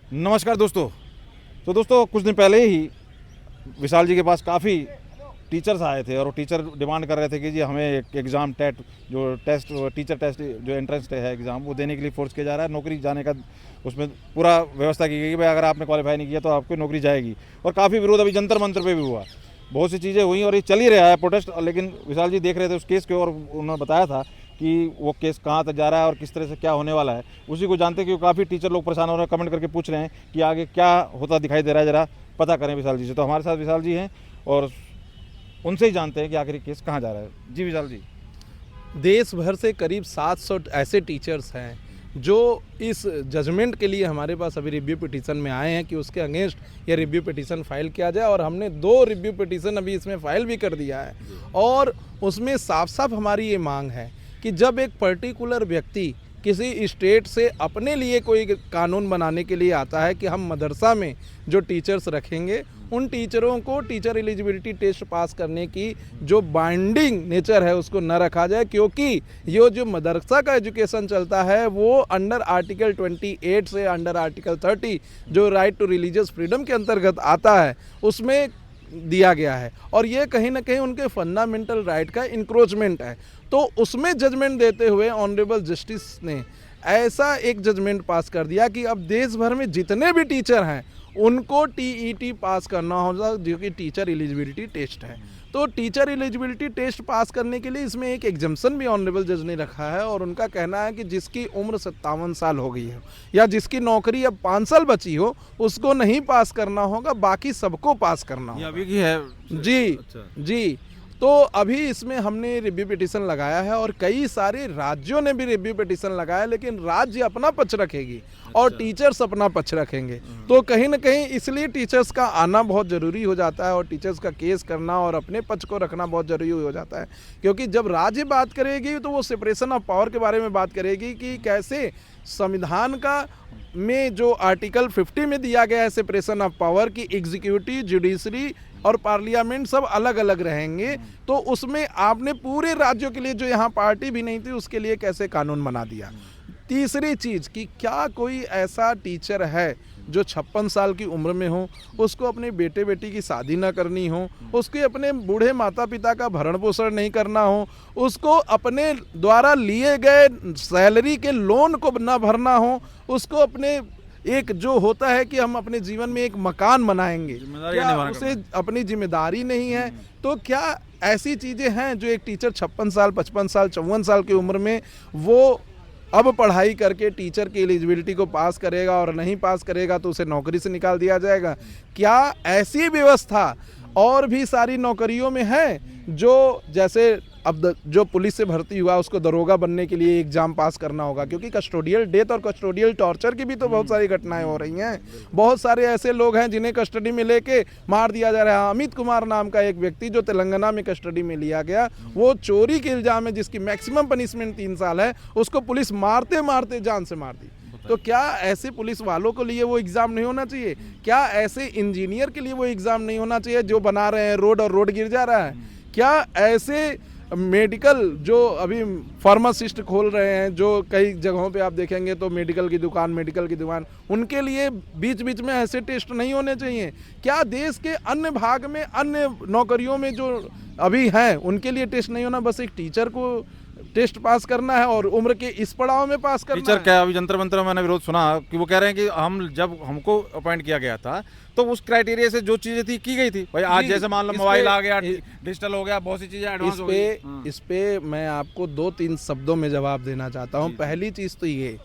नमस्कार दोस्तों। तो दोस्तों कुछ दिन पहले ही विशाल जी के पास काफ़ी टीचर्स आए थे और वो टीचर डिमांड कर रहे थे कि जी हमें एक एग्ज़ाम टेस्ट टीचर टेस्ट जो एंट्रेंस है एग्ज़ाम वो देने के लिए फोर्स किया जा रहा है। नौकरी जाने का उसमें पूरा व्यवस्था की गई कि भाई अगर आपने क्वालिफाई नहीं किया तो आपको नौकरी जाएगी। और काफ़ी विरोध अभी जंतर मंतर पे भी हुआ, बहुत सी चीज़ें हुई और ये चल ही रहा है प्रोटेस्ट। लेकिन विशाल जी देख रहे थे उस केस को और उन्होंने बताया था कि वो केस कहाँ तक जा रहा है और किस तरह से क्या होने वाला है, उसी को जानते क्योंकि काफ़ी टीचर लोग परेशान हो रहे हैं, कमेंट करके पूछ रहे हैं कि आगे क्या होता दिखाई दे रहा है, ज़रा पता करें विशाल जी से। तो हमारे साथ विशाल जी हैं और उनसे ही जानते हैं कि आखिर केस कहाँ जा रहा है। जी विशाल जी। देश भर से करीब 700 ऐसे टीचर्स हैं जो इस जजमेंट के लिए हमारे पास अभी रिव्यू पिटीशन में आए हैं कि उसके अगेंस्ट ये रिव्यू पिटीशन फाइल किया जाए। और हमने 2 रिव्यू पिटीशन अभी इसमें फाइल भी कर दिया है और उसमें साफ साफ हमारी ये मांग है कि जब एक पर्टिकुलर व्यक्ति किसी स्टेट से अपने लिए कोई कानून बनाने के लिए आता है कि हम मदरसा में जो टीचर्स रखेंगे उन टीचरों को टीचर एलिजिबिलिटी टेस्ट पास करने की जो बाइंडिंग नेचर है उसको न रखा जाए, क्योंकि ये जो मदरसा का एजुकेशन चलता है वो अंडर आर्टिकल 28 से अंडर आर्टिकल 30 जो राइट टू रिलीजियस फ्रीडम के अंतर्गत आता है उसमें दिया गया है और ये कहीं ना कहीं उनके फंडामेंटल राइट का इंक्रोचमेंट है। तो उसमें जजमेंट देते हुए ऑनरेबल जस्टिस ने ऐसा एक जजमेंट पास कर दिया कि अब देश भर में जितने भी टीचर हैं उनको टीईटी पास करना होगा, जो कि टीचर एलिजिबिलिटी टेस्ट है। तो टीचर एलिजिबिलिटी टेस्ट पास करने के लिए इसमें एक एग्जम्पशन भी ऑनरेबल जज ने रखा है और उनका कहना है कि जिसकी उम्र 57 साल हो गई है या जिसकी नौकरी अब 5 साल बची हो उसको नहीं पास करना होगा, बाकी सबको पास करना होगा। अभी की है जी अच्छा। जी। तो अभी इसमें हमने रिव्यू पिटीशन लगाया है और कई सारे राज्यों ने भी रिव्यू पिटीशन लगाया, लेकिन राज्य अपना पक्ष रखेगी और टीचर्स अपना पक्ष रखेंगे। तो कहीं ना कहीं इसलिए टीचर्स का आना बहुत ज़रूरी हो जाता है और टीचर्स का केस करना और अपने पक्ष को रखना बहुत ज़रूरी हो जाता है, क्योंकि जब राज्य बात करेगी तो वो सेपरेशन ऑफ पावर के बारे में बात करेगी कि कैसे संविधान का में जो आर्टिकल 50 में दिया गया है सेपरेशन ऑफ पावर की एग्जीक्यूटिव, जुडिशरी और पार्लियामेंट सब अलग अलग रहेंगे। तो उसमें आपने पूरे राज्यों के लिए जो यहाँ पार्टी भी नहीं थी उसके लिए कैसे कानून बना दिया। तीसरी चीज़ कि क्या कोई ऐसा टीचर है जो 56 साल की उम्र में हो, उसको अपने बेटे बेटी की शादी ना करनी हो, उसके अपने बूढ़े माता पिता का भरण पोषण नहीं करना हो, उसको अपने द्वारा लिए गए सैलरी के लोन को ना भरना हो, उसको अपने एक जो होता है कि हम अपने जीवन में एक मकान बनाएंगे, क्या उसे अपनी जिम्मेदारी नहीं है। तो क्या ऐसी चीज़ें हैं जो एक टीचर 56 साल 55 साल 54 साल की उम्र में वो अब पढ़ाई करके टीचर की एलिजिबिलिटी को पास करेगा और नहीं पास करेगा तो उसे नौकरी से निकाल दिया जाएगा? क्या ऐसी व्यवस्था और भी सारी नौकरियों में है? जो जैसे अब जो पुलिस से भर्ती हुआ उसको दरोगा बनने के लिए एग्जाम पास करना होगा, क्योंकि कस्टोडियल डेथ और कस्टोडियल टॉर्चर की भी तो बहुत सारी घटनाएं हो रही हैं। बहुत सारे ऐसे लोग हैं जिन्हें कस्टडी में लेके मार दिया जा रहा है। अमित कुमार नाम का एक व्यक्ति जो तेलंगाना में कस्टडी में लिया गया, वो चोरी के इल्जाम है जिसकी मैक्सिमम पनिशमेंट 3 साल है, उसको पुलिस मारते मारते जान से मार दी। तो क्या ऐसे पुलिस वालों के लिए वो एग्ज़ाम नहीं होना चाहिए? क्या ऐसे इंजीनियर के लिए वो एग्ज़ाम नहीं होना चाहिए जो बना रहे हैं रोड और रोड गिर जा रहा है? क्या ऐसे मेडिकल जो अभी फार्मासिस्ट खोल रहे हैं, जो कई जगहों पे आप देखेंगे तो मेडिकल की दुकान, उनके लिए बीच बीच में ऐसे टेस्ट नहीं होने चाहिए? क्या देश के अन्य भाग में अन्य नौकरियों में जो अभी हैं उनके लिए टेस्ट नहीं होना? बस एक टीचर को टेस्ट पास करना है और उम्र के इस पड़ाव में पास करना टीचर है। क्या अभी जंतर मंतर में मैंने विरोध सुना कि वो कह रहे हैं कि हम जब हमको अपॉइंट किया गया था तो उस क्राइटेरिया से जो चीजें थी की गई थी भाई। आज जैसे मान लो मोबाइल आ गया, डिजिटल हो गया, बहुत सी चीजें एडवांस हो गई। इस पे मैं आपको 2-3 शब्दों में जवाब देना चाहता हूँ। पहली चीज़ तो ये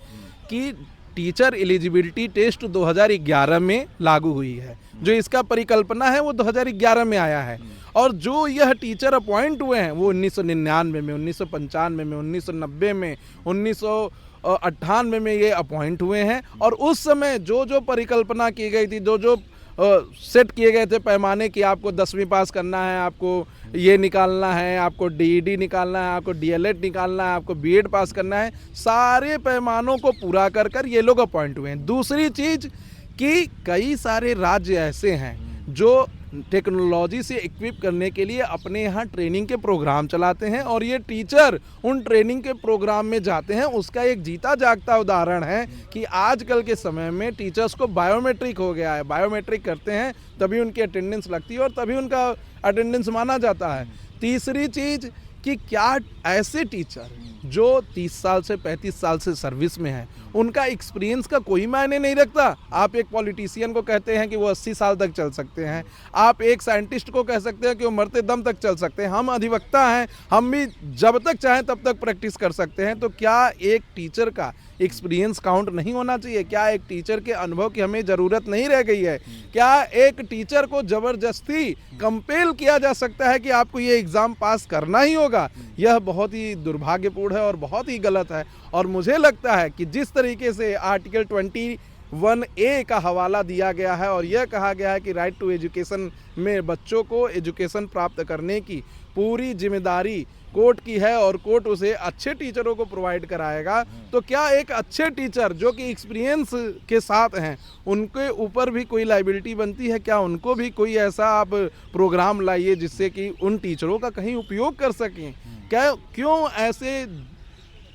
कि टीचर एलिजिबिलिटी टेस्ट 2011 में लागू हुई है, जो इसका परिकल्पना है वो 2011 में आया है और जो यह टीचर अपॉइंट हुए हैं वो 1999 में, 1995 में, 1990 में, 1998 में ये अपॉइंट हुए हैं। और उस समय जो जो परिकल्पना की गई थी, जो जो सेट किए गए थे पैमाने कि आपको 10वीं पास करना है, आपको ये निकालना है, आपको डीईडी निकालना है, आपको डीएलएड निकालना है, आपको बीएड पास करना है, सारे पैमानों को पूरा कर कर ये लोग अपॉइंट हुए हैं। दूसरी चीज़ कि कई सारे राज्य ऐसे हैं जो टेक्नोलॉजी से इक्विप करने के लिए अपने यहाँ ट्रेनिंग के प्रोग्राम चलाते हैं और ये टीचर उन ट्रेनिंग के प्रोग्राम में जाते हैं। उसका एक जीता जागता उदाहरण है कि आजकल के समय में टीचर्स को बायोमेट्रिक हो गया है, बायोमेट्रिक करते हैं तभी उनकी अटेंडेंस लगती है और तभी उनका अटेंडेंस माना जाता है। तीसरी चीज़ कि क्या ऐसे टीचर जो 30 साल से 35 साल से सर्विस में हैं, उनका एक्सपीरियंस का कोई मायने नहीं रखता। आप एक पॉलिटिशियन को कहते हैं कि वो 80 साल तक चल सकते हैं, आप एक साइंटिस्ट को कह सकते हैं कि वो मरते दम तक चल सकते हैं, हम अधिवक्ता हैं, हम भी जब तक चाहें तब तक प्रैक्टिस कर सकते हैं। तो क्या एक टीचर का एक्सपीरियंस काउंट नहीं होना चाहिए? क्या एक टीचर के अनुभव की हमें ज़रूरत नहीं रह गई है? क्या एक टीचर को ज़बरदस्ती कंपेल किया जा सकता है कि आपको ये एग्ज़ाम पास करना ही होगा? यह बहुत ही दुर्भाग्यपूर्ण है और बहुत ही गलत है। और मुझे लगता है कि जिस तरीके से आर्टिकल 21A का हवाला दिया गया है और यह कहा गया है कि राइट टू एजुकेशन में बच्चों को एजुकेशन प्राप्त करने की पूरी जिम्मेदारी कोर्ट की है और कोर्ट उसे अच्छे टीचरों को प्रोवाइड कराएगा, तो क्या एक अच्छे टीचर जो कि एक्सपीरियंस के साथ हैं उनके ऊपर भी कोई लायबिलिटी बनती है? क्या उनको भी कोई ऐसा आप प्रोग्राम लाइए जिससे कि उन टीचरों का कहीं उपयोग कर सकें? क्या क्यों ऐसे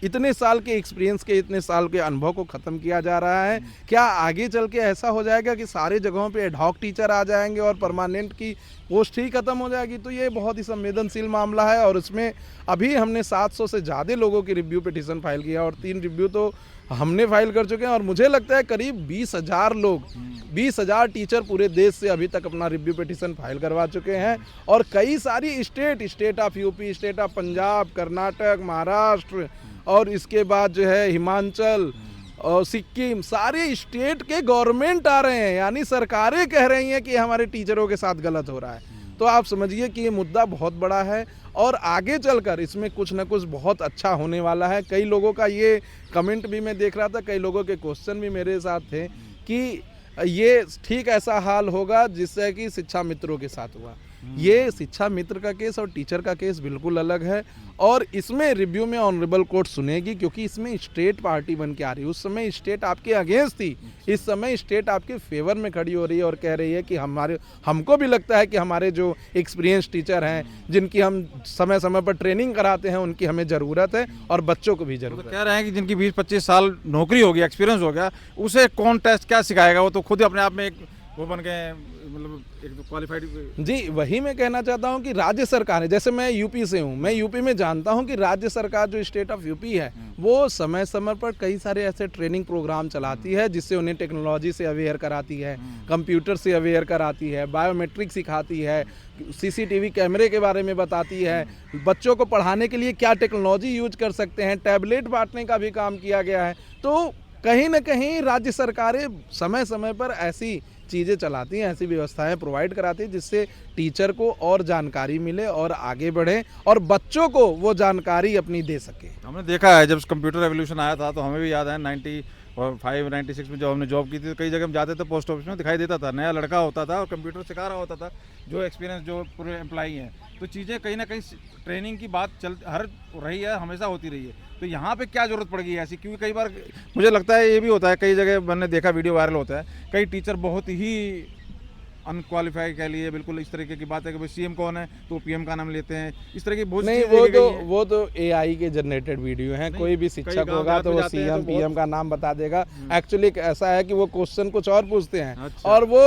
इतने साल के एक्सपीरियंस के, इतने साल के अनुभव को ख़त्म किया जा रहा है? क्या आगे चल के ऐसा हो जाएगा कि सारे जगहों पे एडहॉक टीचर आ जाएंगे और परमानेंट की पोस्ट ही ख़त्म हो जाएगी? तो ये बहुत ही संवेदनशील मामला है और इसमें अभी हमने 700 से ज़्यादा लोगों की रिव्यू पिटीशन फाइल किया और 3 रिव्यू तो हमने फाइल कर चुके हैं और मुझे लगता है करीब 20,000 लोग, 20,000 टीचर पूरे देश से अभी तक अपना रिव्यू पिटीशन फाइल करवा चुके हैं। और कई सारी state of UP, state of Punjab, Karnataka, Maharashtra और इसके बाद जो है हिमाचल और सिक्किम, सारे स्टेट के गवर्नमेंट आ रहे हैं, यानी सरकारें कह रही हैं कि हमारे टीचरों के साथ गलत हो रहा है। तो आप समझिए कि ये मुद्दा बहुत बड़ा है और आगे चलकर इसमें कुछ न कुछ बहुत अच्छा होने वाला है। कई लोगों का ये कमेंट भी मैं देख रहा था, कई लोगों के क्वेश्चन भी मेरे साथ थे कि ये ठीक ऐसा हाल होगा जिससे कि शिक्षा मित्रों के साथ हुआ। ये शिक्षा मित्र का केस और टीचर का केस बिल्कुल अलग है और इसमें रिव्यू में ऑनरेबल कोर्ट सुनेगी, क्योंकि इसमें स्टेट पार्टी बन के आ रही है। उस समय स्टेट आपके अगेंस्ट थी, इस समय स्टेट आपके फेवर में खड़ी हो रही है और कह रही है कि हमको भी लगता है कि हमारे जो एक्सपीरियंस टीचर हैं, जिनकी हम समय समय पर ट्रेनिंग कराते हैं, उनकी हमें ज़रूरत है और बच्चों को भी ज़रूरत है। कह रहे हैं कि जिनकी 20-25 साल नौकरी हो गई, एक्सपीरियंस हो गया, उसे कौन टेस्ट क्या सिखाएगा? वो तो खुद अपने आप में एक वो बन गए, मतलब एक तो क्वालिफाइड। जी, वही मैं कहना चाहता हूँ कि राज्य सरकार है, जैसे मैं यूपी से हूँ, मैं यूपी में जानता हूँ कि राज्य सरकार जो स्टेट ऑफ यूपी है वो समय समय पर कई सारे ऐसे ट्रेनिंग प्रोग्राम चलाती है जिससे उन्हें टेक्नोलॉजी से अवेयर कराती है, कंप्यूटर से अवेयर कराती है, बायोमेट्रिक सिखाती है, CCTV कैमरे के बारे में बताती है, बच्चों को पढ़ाने के लिए क्या टेक्नोलॉजी यूज कर सकते हैं, टैबलेट बांटने का भी काम किया गया है। तो कहीं ना कहीं राज्य सरकारें समय समय पर ऐसी चीज़ें चलाती हैं, ऐसी व्यवस्थाएं प्रोवाइड कराती हैं जिससे टीचर को और जानकारी मिले और आगे बढ़े और बच्चों को वो जानकारी अपनी दे सके। हमने देखा है जब कंप्यूटर रेवोल्यूशन आया था तो हमें भी याद है 95-96 में जब हमने जॉब की थी तो कई जगह हम जाते थे, पोस्ट ऑफिस में दिखाई देता था नया लड़का होता था और कंप्यूटर सिखा रहा होता था, जो एक्सपीरियंस जो पूरे एम्प्लॉई हैं। तो चीज़ें कहीं ना कहीं ट्रेनिंग की बात चल हर रही है, हमेशा होती रही है। तो यहाँ पे क्या ज़रूरत पड़ गई है ऐसी? क्योंकि कई बार मुझे लगता है ये भी होता है, कई जगह मैंने देखा वीडियो वायरल होता है, कई टीचर बहुत ही अनक्वालिफाइड कह लिए, बिल्कुल इस तरीके की बात है कि भाई CM कौन है तो PM का नाम लेते हैं, इस तरह की बहुत नहीं, वो तो AI के जनरेटेड वीडियो हैं। कोई भी शिक्षक होगा तो वो CM PM का नाम बता देगा। एक्चुअली ऐसा है कि वो क्वेश्चन कुछ और पूछते हैं। अच्छा। और वो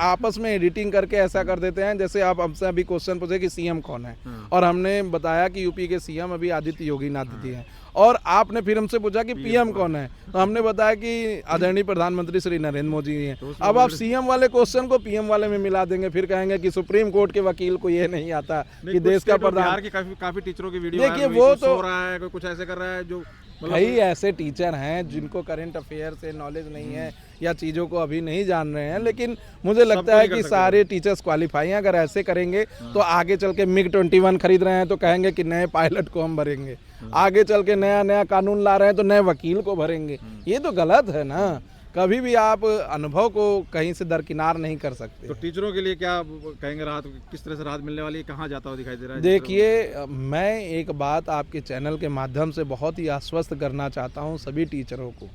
आपस में एडिटिंग करके ऐसा कर देते हैं, जैसे आप हमसे अभी क्वेश्चन पूछे कि CM कौन है और हमने बताया कि यूपी के CM अभी आदित्य योगीनाथ जी हैं और आपने फिर हमसे पूछा कि PM कौन है, तो हमने बताया कि आदरणीय प्रधानमंत्री श्री नरेंद्र मोदी जी हैं। अब आप CM वाले क्वेश्चन को PM वाले में मिला देंगे, फिर कहेंगे कि सुप्रीम कोर्ट के वकील को ये नहीं आता कि देश का प्रधान। काफी टीचरों की वीडियो देखिए वो तो हो रहा है, कोई कुछ ऐसे कर रहा है जो कई ऐसे टीचर हैं जिनको करंट अफेयर से नॉलेज नहीं है या चीज़ों को अभी नहीं जान रहे हैं, लेकिन मुझे लगता है कि सारे टीचर्स क्वालिफाई हैं। अगर ऐसे करेंगे तो आगे चल के MiG-21 खरीद रहे हैं तो कहेंगे कि नए पायलट को हम भरेंगे, आगे चल के नया नया कानून ला रहे हैं तो नए वकील को भरेंगे। ये तो गलत है ना। कभी भी आप अनुभव को कहीं से दरकिनार नहीं कर सकते। तो टीचरों के लिए क्या कहेंगे, राहत किस तरह से राहत मिलने वाली है, कहाँ जाता हुआ दिखाई दे रहा है? देखिए, मैं एक बात आपके चैनल के माध्यम से बहुत ही आश्वस्त करना चाहता हूँ सभी टीचरों को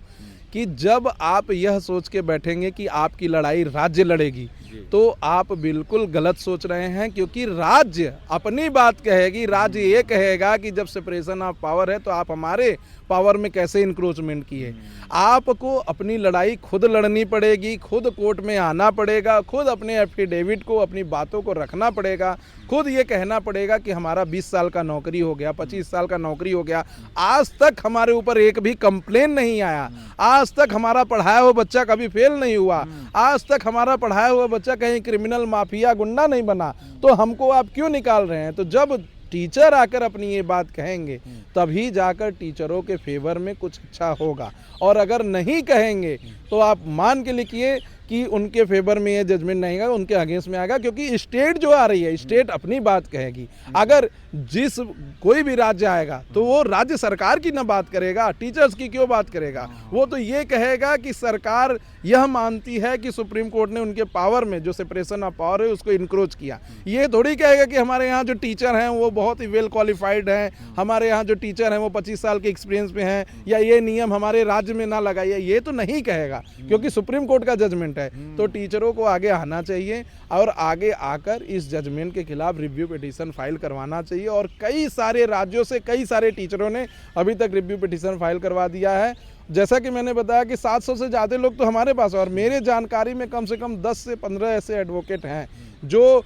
कि जब आप यह सोच के बैठेंगे कि आपकी लड़ाई राज्य लड़ेगी तो आप बिल्कुल गलत सोच रहे हैं, क्योंकि राज्य अपनी बात कहेगी। राज्य ये कहेगा कि जब सेपरेशन ऑफ पावर है तो आप हमारे पावर में कैसे इंक्रोचमेंट किए। आपको अपनी लड़ाई खुद लड़नी पड़ेगी, खुद कोर्ट में आना पड़ेगा, खुद अपने एफिडेविट को, अपनी बातों को रखना पड़ेगा, खुद ये कहना पड़ेगा कि हमारा 20 साल का नौकरी हो गया, 25 साल का नौकरी हो गया, आज तक हमारे ऊपर एक भी कंप्लेन नहीं आया, आज तक हमारा पढ़ाया हुआ बच्चा कभी फेल नहीं हुआ, आज तक हमारा पढ़ाया हुआ बच्चा कहीं क्रिमिनल माफिया गुंडा नहीं बना, तो हमको आप क्यों निकाल रहे हैं। तो जब टीचर आकर अपनी ये बात कहेंगे तभी जाकर टीचरों के फेवर में कुछ अच्छा होगा, और अगर नहीं कहेंगे तो आप मान के लिखिए कि उनके फेवर में ये जजमेंट नहीं आएगा, उनके अगेंस्ट में आएगा, क्योंकि स्टेट जो आ रही है, स्टेट अपनी बात कहेगी। अगर जिस कोई भी राज्य आएगा तो वो राज्य सरकार की ना बात करेगा, टीचर्स की क्यों बात करेगा। वो तो ये कहेगा कि सरकार यह मानती है कि सुप्रीम कोर्ट ने उनके पावर में जो सेपरेशन ऑफ पावर है उसको इनक्रोच किया। ये थोड़ी कहेगा कि हमारे यहाँ जो टीचर हैं वो बहुत ही वेल क्वालिफाइड हैं, हमारे यहाँ जो टीचर हैं वो 25 साल के एक्सपीरियंस में हैं, या ये नियम हमारे राज्य में ना लगाइए, ये तो नहीं कहेगा, क्योंकि सुप्रीम कोर्ट का जजमेंट है। तो टीचरों को आगे आना चाहिए और आगे आकर इस जजमेंट के खिलाफ रिव्यू पिटीशन फाइल करवाना चाहिए। और कई सारे राज्यों से कई सारे टीचरों ने अभी तक रिव्यू पिटीशन फाइल करवा दिया है। जैसा कि मैंने बताया कि 700 से ज़्यादा लोग तो हमारे पास, और मेरे जानकारी में कम से कम 10 से 15 ऐसे एडवोकेट हैं जो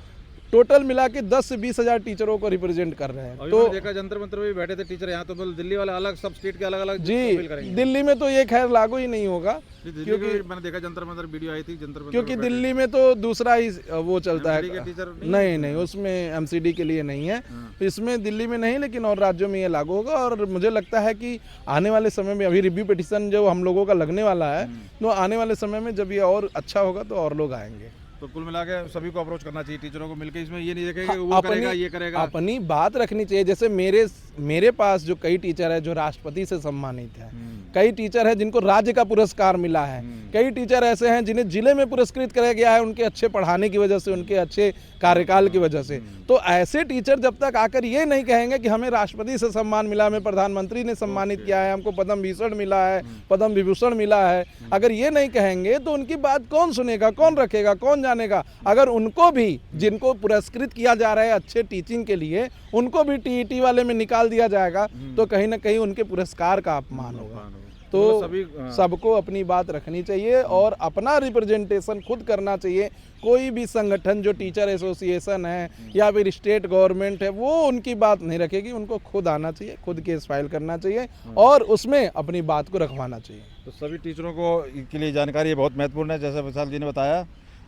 टोटल मिला के 10 से 20 हज़ार टीचरों को रिप्रेजेंट कर रहे हैं। तो देखा जंतर मंतर में बैठे थे टीचर, यहाँ तो मतलब दिल्ली वाले अलग, सब स्टेट के अलग अलग जी, दिल्ली में तो ये खैर लागू ही नहीं होगा, क्योंकि मैंने देखा जंतर मंतर वीडियो आई थी जंतर मंतर, क्योंकि दिल्ली में तो दूसरा ही वो चलता है। टीचर नहीं, उसमें एमसीडी के लिए नहीं है, इसमें दिल्ली में नहीं, लेकिन और राज्यों में ये लागू होगा। और मुझे लगता है कि आने वाले समय में, अभी रिव्यू पिटीशन जो हम लोगों का लगने वाला है, तो आने वाले समय में जब ये और अच्छा होगा तो और लोग आएंगे। तो कुल मिला के सभी को अप्रोच करना चाहिए टीचरों को मिलकर, इसमें ये नहीं देखेगा कि वो करेगा ये करेगा, अपनी बात रखनी चाहिए। जैसे मेरे पास जो कई टीचर है जो राष्ट्रपति से सम्मानित है, कई टीचर है जिनको राज्य का पुरस्कार मिला है, कई टीचर ऐसे हैं जिन्हें जिले में पुरस्कृत किया गया है उनके अच्छे पढ़ाने की वजह से, उनके अच्छे कार्यकाल की वजह से। तो ऐसे टीचर जब तक आकर ये नहीं कहेंगे कि हमें राष्ट्रपति से सम्मान मिला, हमें प्रधानमंत्री ने सम्मानित किया है, हमको पद्म भूषण मिला है, पद्म विभूषण मिला है, अगर ये नहीं कहेंगे तो उनकी बात कौन सुनेगा, कौन रखेगा, कौन जानेगा। अगर उनको भी, जिनको पुरस्कृत किया जा रहा है अच्छे टीचिंग के लिए, उनको भी टीईटी वाले में निकाल दिया जाएगा तो कहीं ना कहीं उनके पुरस्कार का अपमान होगा। तो सबको अपनी बात रखनी चाहिए और अपना रिप्रेजेंटेशन खुद करना चाहिए। कोई भी संगठन जो टीचर एसोसिएशन है या फिर स्टेट गवर्नमेंट है वो उनकी बात नहीं रखेगी, उनको खुद आना चाहिए, खुद केस फाइल करना चाहिए और उसमें अपनी बात को रखवाना चाहिए। तो सभी टीचरों को के लिए जानकारी बहुत महत्वपूर्ण है। जैसे विशाल जी ने बताया,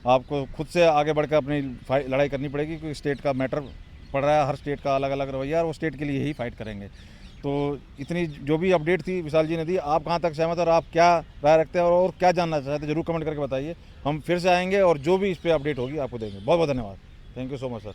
आपको खुद से आगे बढ़कर अपनी लड़ाई करनी पड़ेगी, क्योंकि स्टेट का मैटर पड़ रहा है, हर स्टेट का अलग अलग रवैया, और वो स्टेट के लिए ही फाइट करेंगे। तो इतनी जो भी अपडेट थी विशाल जी ने दी, आप कहाँ तक सहमत और आप क्या राय रखते हैं और क्या जानना चाहते हैं, जरूर कमेंट करके बताइए। हम फिर से आएंगे और जो भी इस पर अपडेट होगी आपको देंगे। बहुत बहुत धन्यवाद, thank you so much sir.